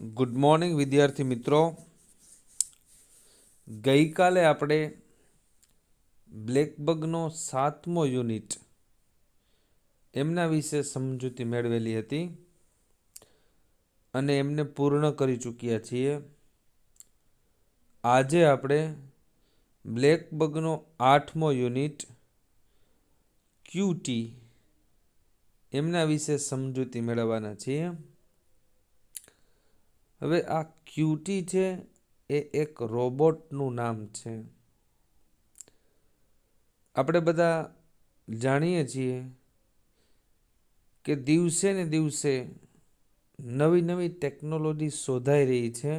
Good morning વિદ્યાર્થી મિત્રો. ગઈકાલે આપણે બ્લેકબગનો 7મો યુનિટ એમના વિશે સમજૂતી મેળવેલી હતી અને એમને પૂર્ણ કરી ચૂક્યા છીએ. આજે આપણે બ્લેકબગનો 8મો યુનિટ QT એમના વિશે સમજૂતી મેળવવાના છીએ. હવે આ QT છે એ એક રોબોટનું નામ છે. આપણે બધા જાણીએ છીએ કે દિવસે ને દિવસે નવી નવી ટેકનોલોજી શોધાઈ રહી છે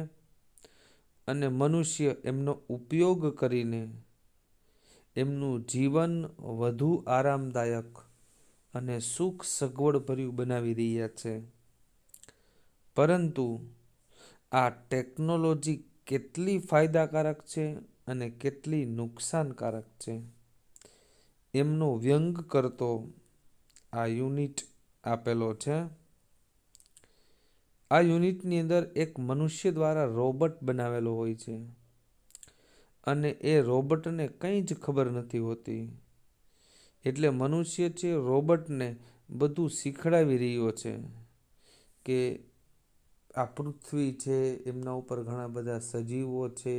અને મનુષ્ય એમનો ઉપયોગ કરીને એમનું જીવન વધુ આરામદાયક અને સુખ સગવડભર્યું બનાવી રહ્યા છે. પરંતુ આ ટેકનોલોજી કેટલી ફાયદાકારક છે અને કેટલી નુકસાનકારક છે એમનો વ્યંગ કરતો આ યુનિટ આપેલો છે. આ યુનિટની અંદર એક મનુષ્ય દ્વારા રોબોટ બનાવેલો હોય છે અને એ રોબોટને કંઈ જ ખબર નથી હોતી. એટલે મનુષ્ય છે રોબોટને બધું શીખડાવી રહ્યો છે કે આ પૃથ્વી છે, એમના ઉપર ઘણા બધા સજીવો છે,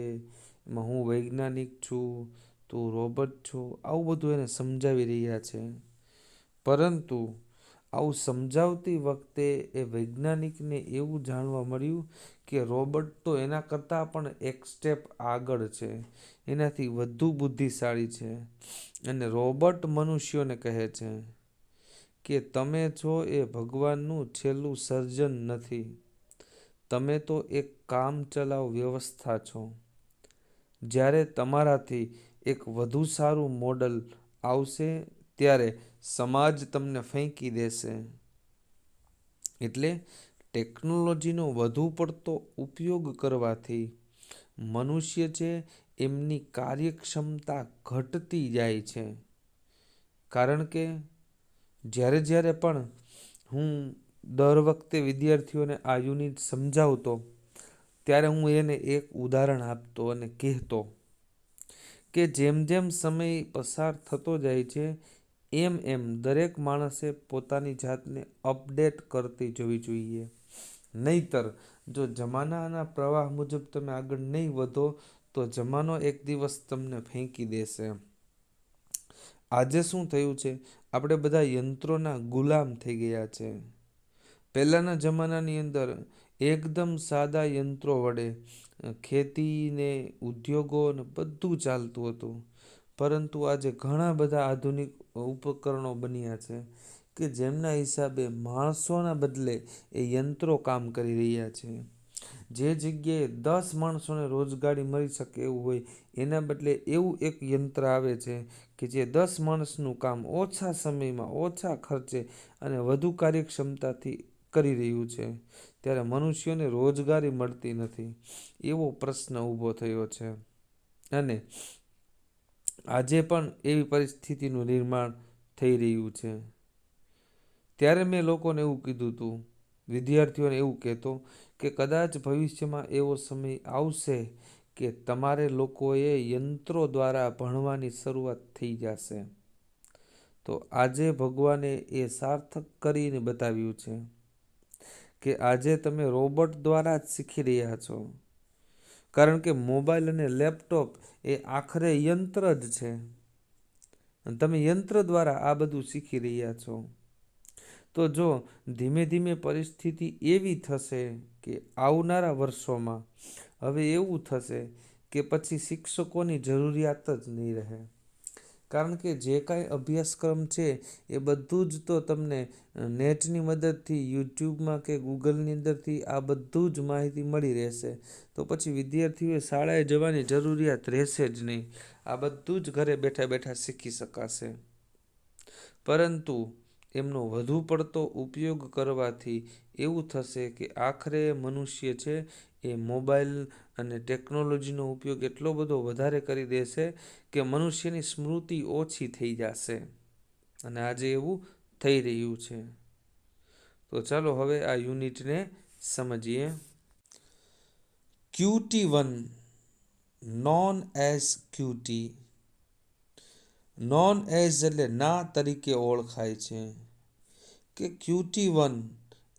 એમાં હું વૈજ્ઞાનિક છું, તું રોબોટ છો, આવું બધું એને સમજાવી રહ્યા છે. પરંતુ આવું સમજાવતી વખતે એ વૈજ્ઞાનિકને એવું જાણવા મળ્યું કે રોબોટ તો એના કરતાં પણ એક સ્ટેપ આગળ છે, એનાથી વધુ બુદ્ધિશાળી છે. અને રોબોટ મનુષ્યોને કહે છે કે તમે છો એ ભગવાનનું છેલ્લું સર્જન નથી, તમે તો એક કામચલાઉ વ્યવસ્થા છો. જ્યારે તમારાથી એક વધુ સારું મોડલ આવશે ત્યારે સમાજ તમને ફેંકી દેશે. એટલે ટેકનોલોજીનો વધુ પડતો ઉપયોગ કરવાથી મનુષ્ય છે એમની કાર્યક્ષમતા ઘટતી જાય છે. કારણ કે જ્યારે પણ હું દર વખતે વિદ્યાર્થીઓને આ યુનિટ સમજાવતો ત્યારે હું એને એક ઉદાહરણ આપતો અને કહેતો કે જેમ જેમ સમય પસાર થતો જાય છે એમ એમ દરેક માણસે પોતાની જાતને અપડેટ કરતી જવી જોઈએ. નહીતર જો જમાનાના પ્રવાહ મુજબ તમે આગળ નહીં વધો તો જમાનો એક દિવસ તમને ફેંકી દેશે. આજે શું થયું છે, આપણે બધા યંત્રોના ગુલામ થઈ ગયા છે. પહેલાંના જમાનાની અંદર એકદમ સાદા યંત્રો વડે ખેતીને ઉદ્યોગો ને બધું ચાલતું હતું. પરંતુ આજે ઘણા બધા આધુનિક ઉપકરણો બન્યા છે કે જેમના હિસાબે માણસોના બદલે એ યંત્રો કામ કરી રહ્યા છે. જે જગ્યાએ 10 માણસોને રોજગારી મળી શકે એવું હોય એના બદલે એવું એક યંત્ર આવે છે કે જે 10 માણસનું કામ ઓછા સમયમાં, ઓછા ખર્ચે અને વધુ કાર્યક્ષમતાથી કરી રહ્યું છે. ત્યારે મનુષ્યોને રોજગારી મળતી નથી એવો પ્રશ્ન ઊભો થયો છે. અને આજે પણ એવી પરિસ્થિતિનું નિર્માણ થઈ રહ્યું છે. ત્યારે મેં લોકોને એવું કીધું હતું, વિદ્યાર્થીઓને એવું કહેતો કે કદાચ ભવિષ્યમાં એવો સમય આવશે કે તમારે લોકોએ યંત્રો દ્વારા ભણવાની શરૂઆત થઈ જશે. તો આજે ભગવાને એ સાર્થક કરીને બતાવ્યું છે કે આજે તમે રોબોટ દ્વારા જ શીખી રહ્યા છો. કારણ કે મોબાઈલ અને લેપટોપ એ આખરે યંત્ર જ છે અને તમે યંત્ર દ્વારા આ બધું શીખી રહ્યા છો. તો જો ધીમે ધીમે પરિસ્થિતિ એવી થશે કે આવનારા વર્ષોમાં હવે એવું થશે કે પછી શિક્ષકોની જરૂરિયાત જ નહીં રહે. કારણ કે જે કાંઈ અભ્યાસક્રમ છે એ બધું જ તો તમને નેટની મદદથી, યુટ્યુબમાં કે ગૂગલની અંદરથી આ બધું જ માહિતી મળી રહેશે. તો પછી વિદ્યાર્થીઓએ શાળાએ જવાની જરૂરિયાત રહેશે જ નહીં. આ બધું જ ઘરે બેઠા બેઠા શીખી શકાશે. પરંતુ એમનો વધુ પડતો ઉપયોગ કરવાથી એવું થશે કે આખરે મનુષ્ય છે એ મોબાઈલ અને ટેકનોલોજીનો ઉપયોગ એટલો બધો વધારે કરી દેશે કે મનુષ્યની સ્મૃતિ ઓછી થઈ જશે. અને આજે એવું થઈ રહ્યું છે. તો ચાલો હવે આ યુનિટને સમજીએ. QT1 known as QT, known as એટલે ના તરીકે ઓળખાય છે, કે QT1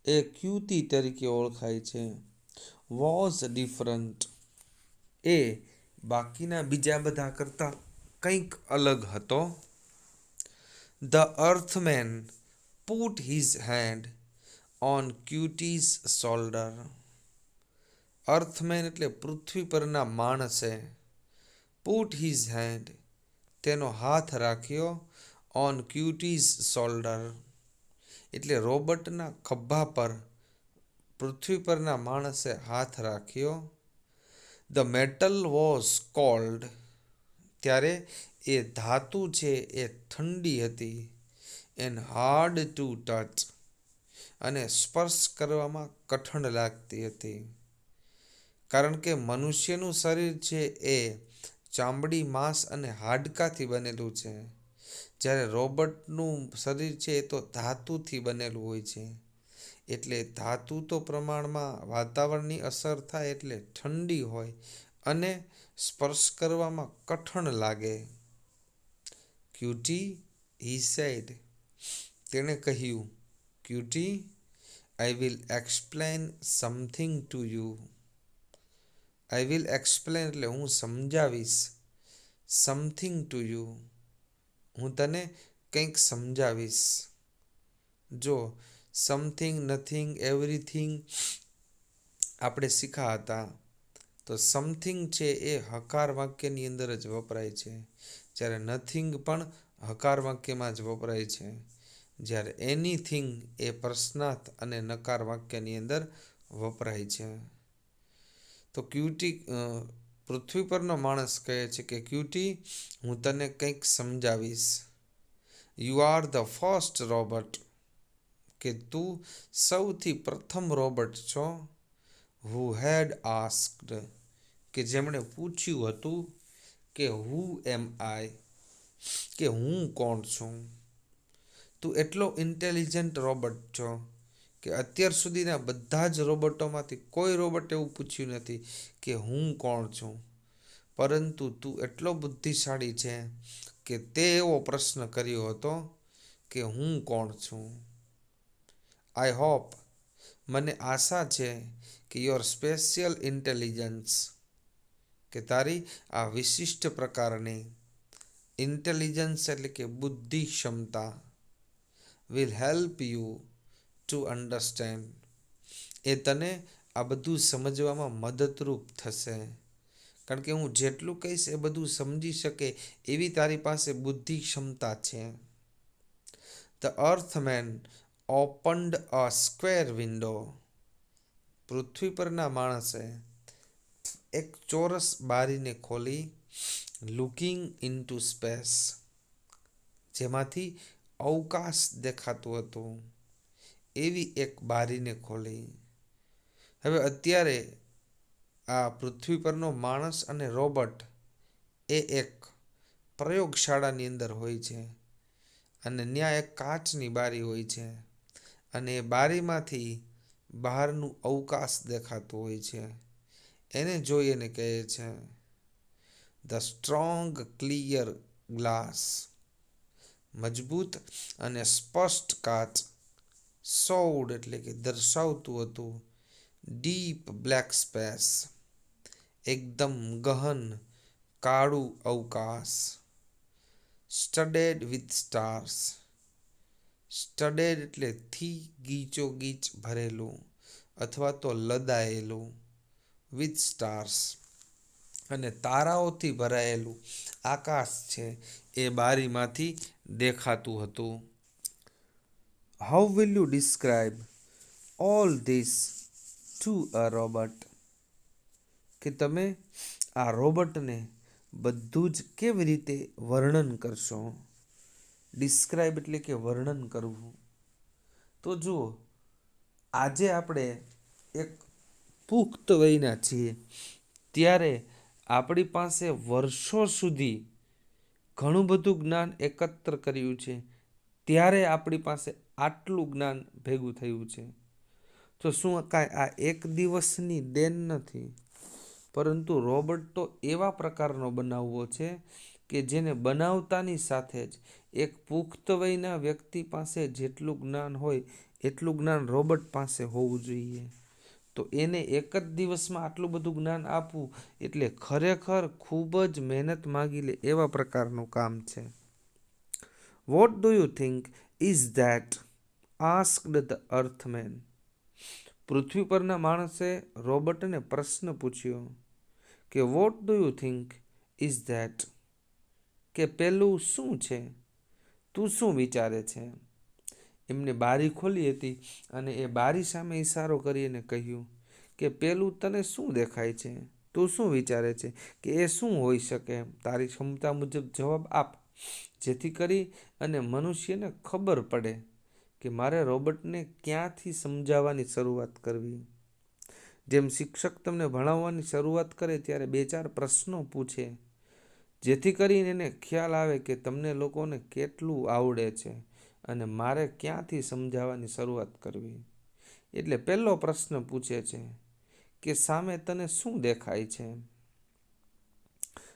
એ QT તરીકે ઓળખાય છે. વોઝ ડિફરન્ટ એ બાકીના બીજા બધા કરતાં કંઈક અલગ હતો. The earthman put his hand on QT's shoulder. Earthman એટલે પૃથ્વી પરના માણસે પુટ હિઝ હેન્ડ તેનો હાથ રાખ્યો ઓન QT's શોલ્ડર એટલે રોબર્ટના ખભા પર પૃથ્વી પરના માણસે હાથ રાખ્યો. ધ મેટલ વોઝ કોલ્ડ ત્યારે એ ધાતુ છે એ ઠંડી હતી. એન્ડ હાર્ડ ટુ ટચ અને સ્પર્શ કરવામાં કઠણ લાગતી હતી. કારણ કે મનુષ્યનું શરીર છે એ ચામડી, માંસ અને હાડકાથી બનેલું છે, જ્યારે રોબોટનું શરીર છે એ તો ધાતુથી બનેલું હોય છે. એટલે ધાતુ તો પ્રમાણમાં વાતાવરણની અસર થાય એટલે ઠંડી હોય અને સ્પર્શ કરવામાં કઠણ લાગે. ક્યુટી હી સેડ તેણે કહ્યું, cutie I will explain something to you. I will explain એટલે હું સમજાવીશ. સમથિંગ ટુ યુ હું તને કંઈક સમજાવીશ. જો સમથિંગ, નથિંગ, એવરીથિંગ આપણે શીખ્યા હતા, તો સમથિંગ છે એ હકાર વાક્યની અંદર જ વપરાય છે, જ્યારે નથિંગ પણ હકાર વાક્યમાં જ વપરાય છે, જ્યારે એનીથિંગ એ પ્રશ્નાર્થ અને નકાર વાક્યની અંદર વપરાય છે. તો ક્યુટી પૃથ્વી પરનો માણસ કહે છે કે ક્યુટી હું તને કંઈક સમજાવીશ. You are the first robot કે તું સૌથી પ્રથમ રોબોટ છો. હુ હેડ આસ્ક્ડ કે જેમણે પૂછ્યું હતું કે હુ એમ આઈ કે હું કોણ છું. તું એટલો ઇન્ટેલિજન્ટ રોબોટ છો કે અત્યાર સુધીના બધા જ રોબોટોમાંથી કોઈ રોબોટ એવું પૂછ્યું નથી કે હું કોણ છું, પરંતુ તું એટલો બુદ્ધિશાળી છે કે તે એવો પ્રશ્ન કર્યો હતો કે હું કોણ છું. આઈ હોપ મને આશા છે કે યોર સ્પેશિયલ ઇન્ટેલિજન્સ કે તારી આ વિશિષ્ટ પ્રકારની ઇન્ટેલિજન્સ એટલે કે બુદ્ધિ ક્ષમતા will help you to understand એ તને આ બધું સમજવામાં મદદરૂપ થશે. કારણ કે હું જેટલું કહીશ એ બધું સમજી શકે એવી તારી પાસે બુદ્ધિ ક્ષમતા છે. The earthman opened a square window પૃથ્વી પરના માણસે એક ચોરસ બારીને ખોલી. લુકિંગ ઇન્ટુ સ્પેસ જેમાંથી અવકાશ દેખાતું હતું એવી એક બારીને ખોલી. હવે અત્યારે આ પૃથ્વી પરનો માણસ અને રોબોટ એ એક પ્રયોગશાળાની અંદર હોય છે અને ત્યાં એક કાચની બારી હોય છે અને એ બારીમાંથી બહારનું અવકાશ દેખાતું હોય છે. એને જોઈ એને કહે છે ધ સ્ટ્રોંગ ક્લિયર ગ્લાસ મજબૂત અને સ્પષ્ટ કાચ શોડ એટલે કે દર્શાવતું હતું ડીપ બ્લેક સ્પેસ એકદમ ગહન કાળું અવકાશ. સ્ટડેડ વિથ સ્ટાર્સ સ્ટડેડ એટલે થી ગીચોગીચ ભરેલું અથવા તો લદાયેલું. વિથ સ્ટાર્સ અને તારાઓથી ભરાયેલું આકાશ છે એ બારીમાંથી દેખાતું હતું. How will you describe all this to a robot કે તમે આ રોબોટને બધું જ કેવી રીતે વર્ણન કરશો. ડિસ્ક્રાઇબ એટલે કે વર્ણન કરવું. તો જુઓ, આજે આપણે એક પુખ્ત વયના છીએ ત્યારે આપણી પાસે વર્ષો સુધી ઘણું બધું જ્ઞાન એકત્ર કર્યું છે, ત્યારે આપણી પાસે આટલું જ્ઞાન ભેગું થયું છે. તો શું કાંઈ આ એક દિવસની દેન નથી? પરંતુ રોબોટ તો એવા પ્રકારનો બનાવવો છે કે જેને બનાવતાની સાથે જ એક પુખ્ત વયના વ્યક્તિ પાસે જેટલું જ્ઞાન હોય એટલું જ્ઞાન રોબોટ પાસે હોવું જોઈએ. તો એને એક જ દિવસમાં આટલું બધું જ્ઞાન આપવું એટલે ખરેખર ખૂબ જ મહેનત માગી લે એવા પ્રકારનું કામ છે. What do you think is that? Asked the earthman. પૃથ્વી પરના માણસે રોબોટને પ્રશ્ન પૂછ્યો કે what do you think is that? કે પેલું શું છે? તું શું વિચારે છે? એમને બારી ખોલી હતી અને એ બારી સામે ઈશારો કરીને કહ્યું કે પેલું તને શું દેખાય છે? તું શું વિચારે છે કે એ શું હોઈ શકે? તારી ક્ષમતા મુજબ જવાબ આપ, જેથી કરી અને મનુષ્યને ખબર પડે કે મારે રોબોટને ક્યાંથી સમજાવવાની શરૂઆત કરવી. જેમ શિક્ષક તમને ભણાવવાની શરૂઆત કરે ત્યારે 2-4 પ્રશ્નો પૂછે, જેથી કરીને એને ખ્યાલ આવે કે તમને લોકોને કેટલું આવડે છે અને મારે ક્યાંથી સમજાવવાની શરૂઆત કરવી. એટલે પહેલો પ્રશ્ન પૂછે છે કે સામે તને શું દેખાય છે?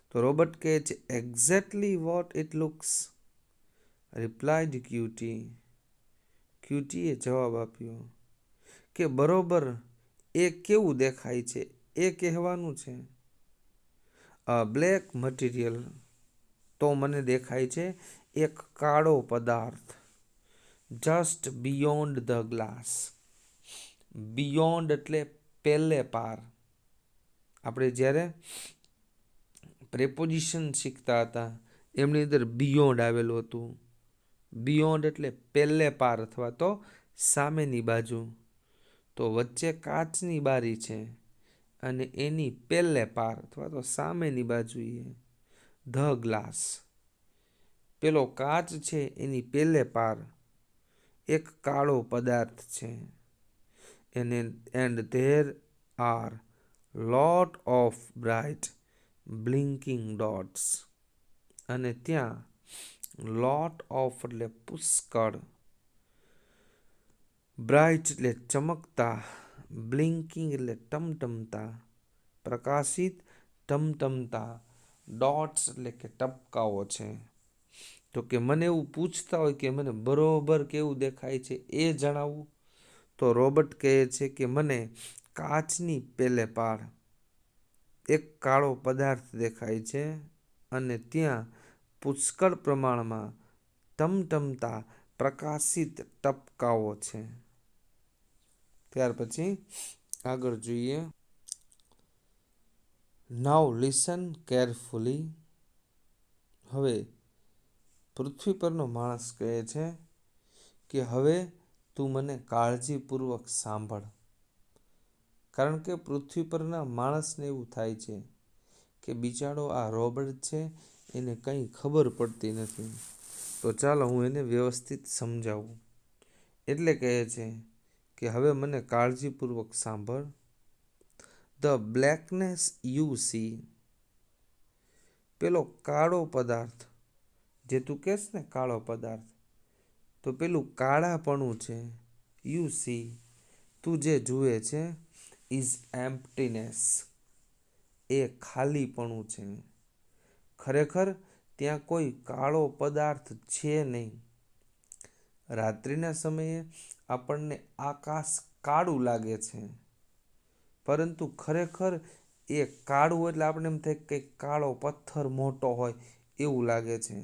તો રોબોટ કહે છે, exactly what it looks, replied QT. ક્યુટીએ જવાબ આપ્યો કે બરોબર એ કેવું દેખાય છે એ કહેવાનું છે. અ બ્લેક મટીરિયલ, તો મને દેખાય છે એક કાળો પદાર્થ. Just beyond the glass. Beyond એટલે પેલે પાર. આપણે જ્યારે પ્રેપોઝિશન શીખતા હતા એમની અંદર બિયોન્ડ આવેલું હતું. બિયોન્ડ એટલે પેલે પાર અથવા તો સામેની બાજુ. તો વચ્ચે કાચની બારી છે અને એની પેલે પાર અથવા તો સામેની બાજુએ ધ ગ્લાસ, પેલો કાચ છે એની પેલે પાર એક કાળો પદાર્થ છે. And there are lot of bright blinking dots. અને ત્યાં લોટ ઓફ એટલે પુષ્કળ, બ્રાઇટ એટલે ચમકતા, બ્લિંકિંગ એટલે ટમટમતા, પ્રકાશિત, ટમટમતા, ડોટ્સ એટલે કે ટપકાઓ છે. તો કે મને એવું પૂછતા હોય કે મને બરોબર કેવું દેખાય છે એ જણાવવું, તો રોબોટ કહે છે કે મને કાચની પેલે પાર એક કાળો પદાર્થ દેખાય છે અને ત્યાં પુષ્કળ પ્રમાણમાં ટમટમતા પ્રકાશિત ટપકાઓ છે. ત્યાર પછી આગળ જોઈએ. નાઉ લિસન કેરફુલી. હવે પૃથ્વી પરનો માણસ કહે છે કે હવે તું મને કાળજીપૂર્વક સાંભળ. કારણ કે પૃથ્વી પરના માણસને એવું થાય છે કે બિચારો આ રોબોટ છે એને કંઈ ખબર પડતી નથી, તો ચાલો હું એને વ્યવસ્થિત સમજાવું. એટલે કહે છે કે હવે મને કાળજીપૂર્વક સાંભળ. The blackness you see. પેલો કાળો પદાર્થ, જે તું કહેશ ને કાળો પદાર્થ, તો પેલું કાળાપણું છે. યુ સી, તું જે જુએ છે. ઇઝ એમ્પ્ટીનેસ, એ ખાલીપણું છે. ખરેખર ત્યાં કોઈ કાળો પદાર્થ છે નહીં. રાત્રિના સમયે આપણને આકાશ કાળું લાગે છે, પરંતુ ખરેખર એ કાળું એટલે આપણે એમ થાય કે કાળો પથ્થર મોટો હોય એવું લાગે છે,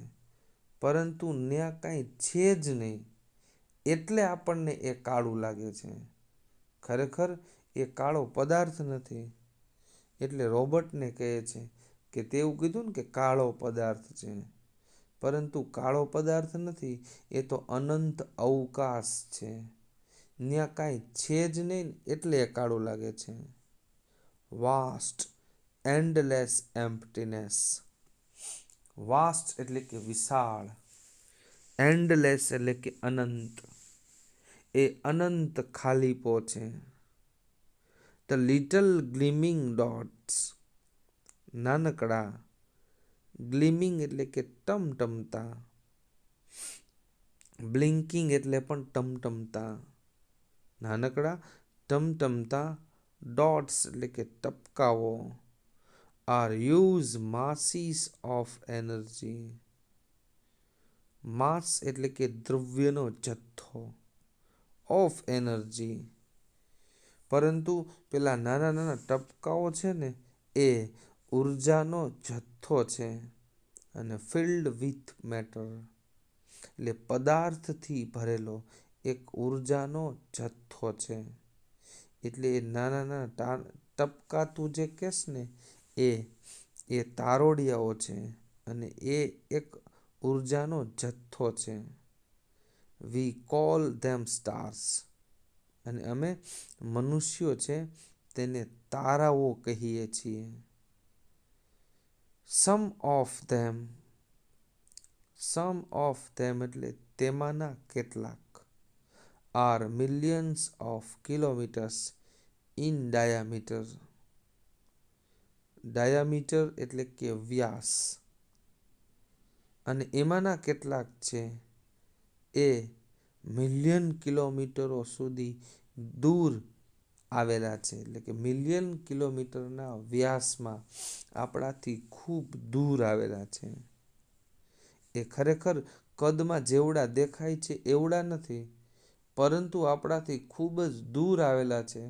પરંતુ ત્યાં કાંઈ છે જ નહીં, એટલે આપણને એ કાળું લાગે છે. ખરેખર એ કાળો પદાર્થ નથી. એટલે રોબોટને કહે છે કે તેવું કીધું ને કે કાળો પદાર્થ છે, પરંતુ કાળો પદાર્થ નથી, એ તો અનંત અવકાશ છે. ત્યાં કાંઈ છે જ નહીં એટલે એ કાળું લાગે છે. Vast endless એમ્પ્ટીનેસ. વાસ્ટ એટલે કે વિશાળ, એન્ડલેસ એટલે કે અનંત, એ અનંત ખાલીપો છે. The little glimmering dots. નાનકડા, ગ્લિમિંગ એટલે કે ટમટમતા, બ્લિંકિંગ એટલે પણ ટમટમતા. નાનકડા ટમટમતા ડોટ્સ એટલે કે ટપકાઓ. Are huge masses of energy. Mass એટલે કે દ્રવ્યનો જથ્થો, ઓફ એનર્જી. પરંતુ પેલા નાના નાના ટપકાઓ છે ને એ ઉર્જાનો જથ્થો છે. અને ફિલ્ડ વિથ મેટર એટલે પદાર્થથી ભરેલો એક ઉર્જાનો જથ્થો છે. એટલે એ નાના નાના ટપકા તું જે કહેશ ને એ તારોડિયાઓ છે અને એ એક ઉર્જાનો જથ્થો છે. વી કોલ ધેમ સ્ટાર્સ. અને અમે મનુષ્યો છે તેને તારાઓ કહીએ છીએ. સમ ઓફ ધેમ એટલે તેમાંના કેટલાક. Are millions of kilometers in diameter. Diameter એટલે કે વ્યાસ. અને એમાંના કેટલાક છે એ મિલિયન કિલોમીટરો સુધી દૂર આવેલા છે. એટલે કે મિલિયન કિલોમીટરના વ્યાસમાં આપણાથી ખૂબ દૂર આવેલા છે. એ ખરેખર કદમાં જેવડા દેખાય છે એવડા નથી, પરંતુ આપણાથી ખૂબ જ દૂર આવેલા છે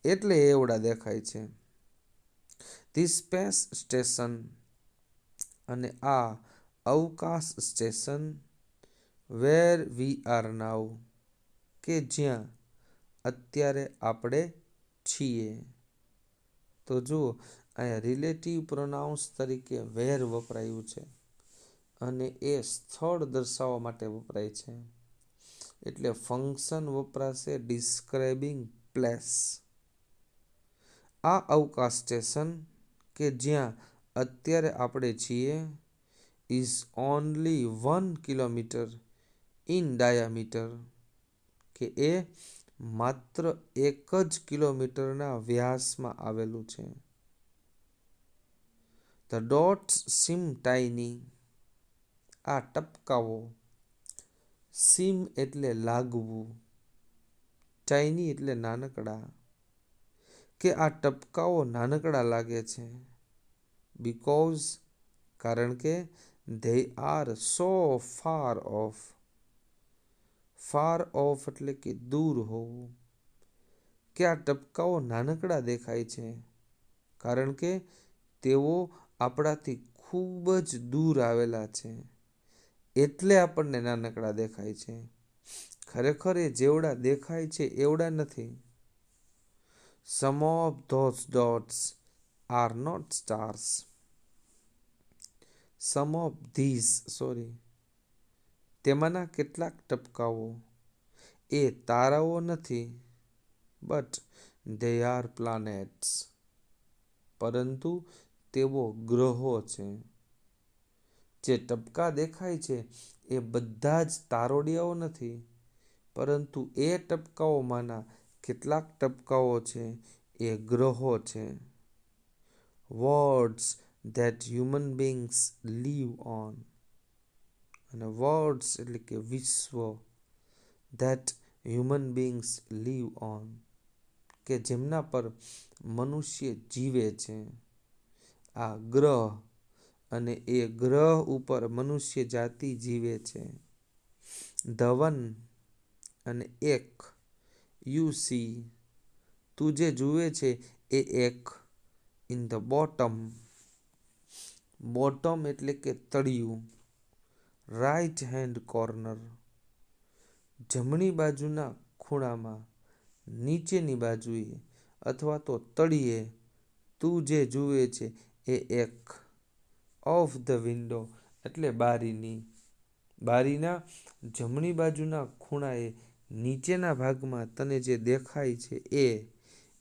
એટલે એવડા દેખાય છે. The space station. અને આ અવકાશ સ્ટેશન. વેર વી આર નાઉ કે જ્યાં અત્યારે આપણે છીએ. તો જુઓ અહીંયા રિલેટિવ પ્રોનાઉન્સ તરીકે વેર વપરાયું છે અને એ સ્થળ દર્શાવવા માટે વપરાય છે. એટલે ફંક્શન વપરાશે ડિસ્ક્રાઇબિંગ પ્લેસ. આ અવકાશ સ્ટેશન કે જ્યાં અત્યારે આપણે છીએ is only 1 kilometer in diameter કે એ માત્ર 1 જ કિલોમીટરના વ્યાસમાં આવેલું છે. The dots seem tiny. આ ટપકાઓ. સીમ એટલે લાગવું, ટાઇની એટલે નાનકડા. કે આ ટપકાઓ નાનકડા લાગે છે. બીકોઝ કારણ કે they are so far of. Far of એટલે કે દૂર હોવું. કે આ ટપકાઓ નાનકડા દેખાય છે કારણ કે તેઓ આપણાથી ખૂબ જ દૂર આવેલા છે એટલે આપણને નાનકડા દેખાય છે. ખરેખર એ જેવડા દેખાય છે એવડા નથી. Some of those dots are not stars. Some of these તેમાંના કેટલાક ટપકાઓ એ તારાઓ નથી. But they are planets. પરંતુ તેઓ ગ્રહો છે. જે ટપકા દેખાય છે એ બધા જ તારોડિયાઓ નથી, પરંતુ એ ટપકાઓમાંના કેટલાક ટપકાઓ છે એ ગ્રહો છે. Worlds that human beings live on. અને વર્લ્ડ્સ એટલે કે વિશ્વ. That human beings live on કે જેમના પર મનુષ્ય જીવે છે. આ ગ્રહ અને એ ગ્રહ ઉપર મનુષ્ય જાતિ જીવે છે. ધવન અને એક. યુ સી તું જે જુએ છે એ એક. In the bottom. બોટમ એટલે કે તળિયું. રાઇટ હેન્ડ કોર્નર જમણી બાજુના ખૂણામાં, નીચેની બાજુએ અથવા તો તળિયે તું જે જુએ છે એ એક. ઓફ ધ વિન્ડો એટલે બારીની. બારીના જમણી બાજુના ખૂણાએ નીચેના ભાગમાં તને જે દેખાય છે એ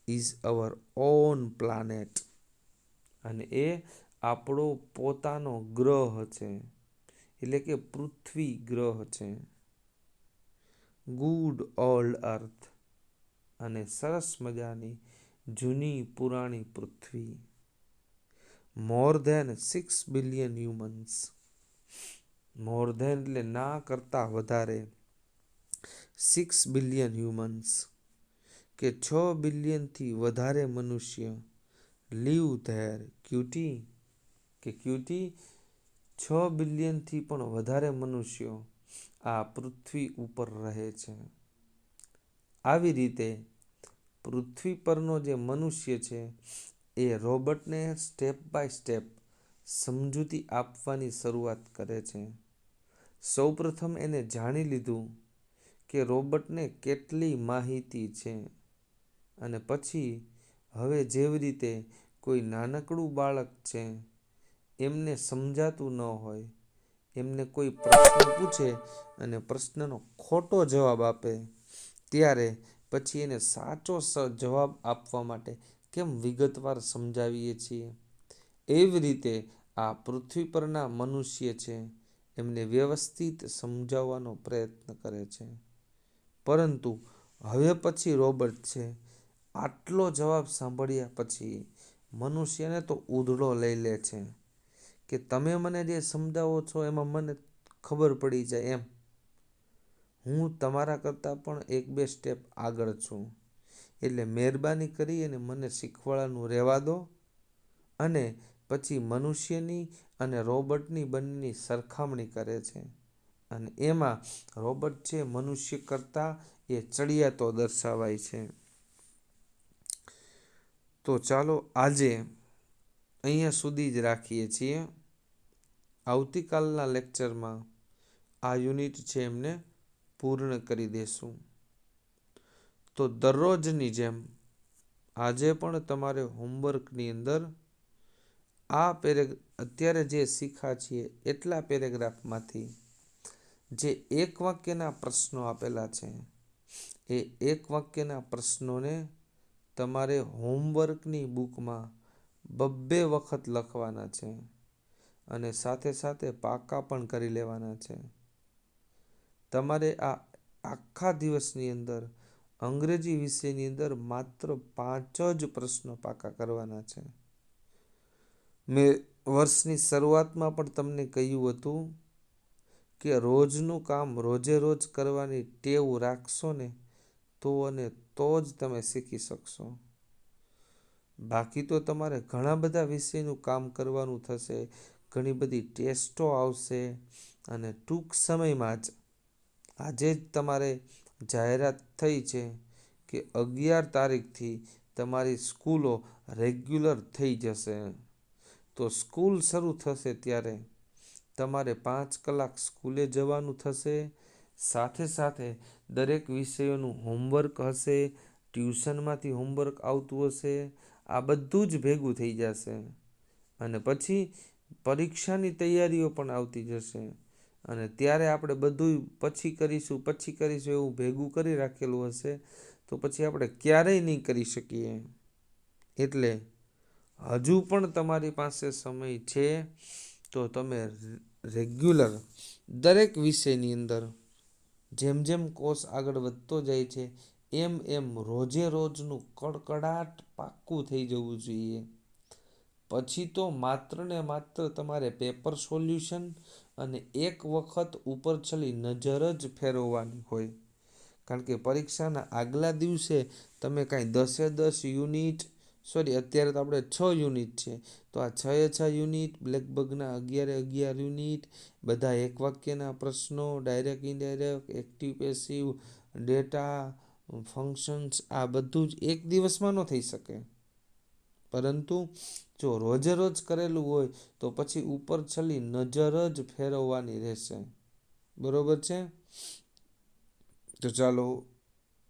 ઇઝ અવર ઓન પ્લાનેટ. અને એ આપણો પોતાનો ગ્રહ છે, એટલે કે પૃથ્વી ગ્રહ છે. ગુડ ઓલ્ડ અર્થ અને સરસ મજાની જૂની પુરાણી પૃથ્વી. More than 6 billion humans. More than એટલે ના કરતા વધારે. 6 બિલિયન હ્યુમન્સ કે 6 બિલિયનથી વધારે મનુષ્ય લીવ ધેર ક્યુટી કે ક્યુટી 6 બિલિયનથી પણ વધારે મનુષ્યો આ પૃથ્વી ઉપર રહે છે. આવી રીતે પૃથ્વી પરનો જે મનુષ્ય છે એ રોબોટને સ્ટેપ બાય સ્ટેપ સમજૂતી આપવાની શરૂઆત કરે છે. સૌપ્રથમ એને જાણી લીધું કે રોબોટને કેટલી માહિતી છે, અને પછી હવે જેવી રીતે કોઈ નાનકડું બાળક છે, એમને સમજાતું ન હોય, એમને કોઈ પ્રશ્ન પૂછે અને પ્રશ્નનો ખોટો જવાબ આપે, ત્યારે પછી એને સાચો જવાબ આપવા માટે કેમ વિગતવાર સમજાવીએ છીએ, એવી રીતે આ પૃથ્વી પરના મનુષ્ય છે એમને વ્યવસ્થિત સમજાવવાનો પ્રયત્ન કરે છે. પરંતુ હવે પછી રોબોટ છે આટલો જવાબ સાંભળ્યા પછી મનુષ્યને તો ઉધડો લઈ લે છે કે તમે મને જે સમજાવો છો એમાં મને ખબર પડી જાય એમ. હું તમારા કરતાં પણ 1-2 સ્ટેપ આગળ છું, એટલે મહેરબાની કરી અને મને શીખવાડવાનું રહેવા દો. અને પછી મનુષ્યની અને રોબોટની બંનેની સરખામણી કરે છે, અને એમાં રોબોટ છે મનુષ્ય કરતાં એ ચડિયાતો દર્શાવાય છે. તો ચાલો આજે અહીંયા સુધી જ રાખીએ છીએ. આવતીકાલના લેક્ચરમાં આ યુનિટ છે એમને પૂર્ણ કરી દેશું. તો દરરોજની જેમ આજે પણ તમારે હોમવર્કની અંદર આ અત્યારે જે શીખ્યા છીએ એટલા પેરેગ્રાફમાંથી જે એક વાક્યના પ્રશ્નો આપેલા છે એ એક વાક્યના પ્રશ્નોને તમારે હોમવર્કની બુકમાં 2 વખત લખવાના છે, અને સાથે સાથે પાકા પણ કરી લેવાના છે. તમારે આ આખા દિવસની અંદર અંગ્રેજી વિષયની અંદર માત્ર 5 જ પ્રશ્નો પાકા કરવાના છે. મેં વર્ષની શરૂઆતમાં પણ તમને કહ્યું હતું કે રોજનું કામ રોજે રોજ કરવાની ટેવ રાખશો ને તો જ તમે શીખી શકશો. બાકી તો તમારે ઘણા બધા વિષયનું કામ કરવાનું થશે, ઘણી બધી ટેસ્ટો આવશે, અને ટૂંક સમયમાં જ આજે જ તમારે જાહેરાત થઈ છે કે 11 તારીખથી તમારી સ્કૂલો રેગ્યુલર થઈ જશે. તો સ્કૂલ શરૂ થશે ત્યારે તમારે 5 કલાક સ્કૂલે જવાનું થશે. સાથે સાથે દરેક વિષયોનું હોમવર્ક હશે, ટ્યુશનમાંથી હોમવર્ક આવતું હશે, આ બધું જ ભેગું થઈ જશે. અને પછી પરીક્ષાની તૈયારીઓ પણ આવતી જશે, અને ત્યારે આપણે બધું પછી કરીશું એવું ભેગું કરી રાખેલું હશે, તો પછી આપણે ક્યારેય નહીં કરી શકીએ. એટલે હજુ પણ તમારી પાસે સમય છે, તો તમે રેગ્યુલર દરેક વિષયની અંદર જેમ જેમ કોર્સ આગળ વધતો જાય છે એમ રોજે રોજનું કડકડાટ પાક્કું થઈ જવું જોઈએ. પછી તો માત્ર ને માત્ર તમારે પેપર સોલ્યુશન અને એક વખત ઉપર ચડી નજર જ ફેરવવાની હોય. કારણ કે પરીક્ષાના આગલા દિવસે તમે કાંઈ 10 યુનિટ અત્યારે તો આપણે 6 યુનિટ છે, તો આ 6 યુનિટ, બ્લેકબગના 11 યુનિટ, બધા એક વાક્યના પ્રશ્નો, direct indirect, active passive, data, functions, આ બધું જ એક દિવસમાં ન થઈ શકે. પરંતુ જો રોજે રોજ કરેલું હોય તો પછી ઉપર છલી નજર જ ફેરવવાની રહેશે. બરોબર છે? તો ચાલો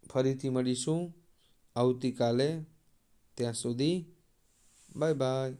ફરીથી મળીશું આવતીકાલે. ત્યાં સુધી બાય બાય.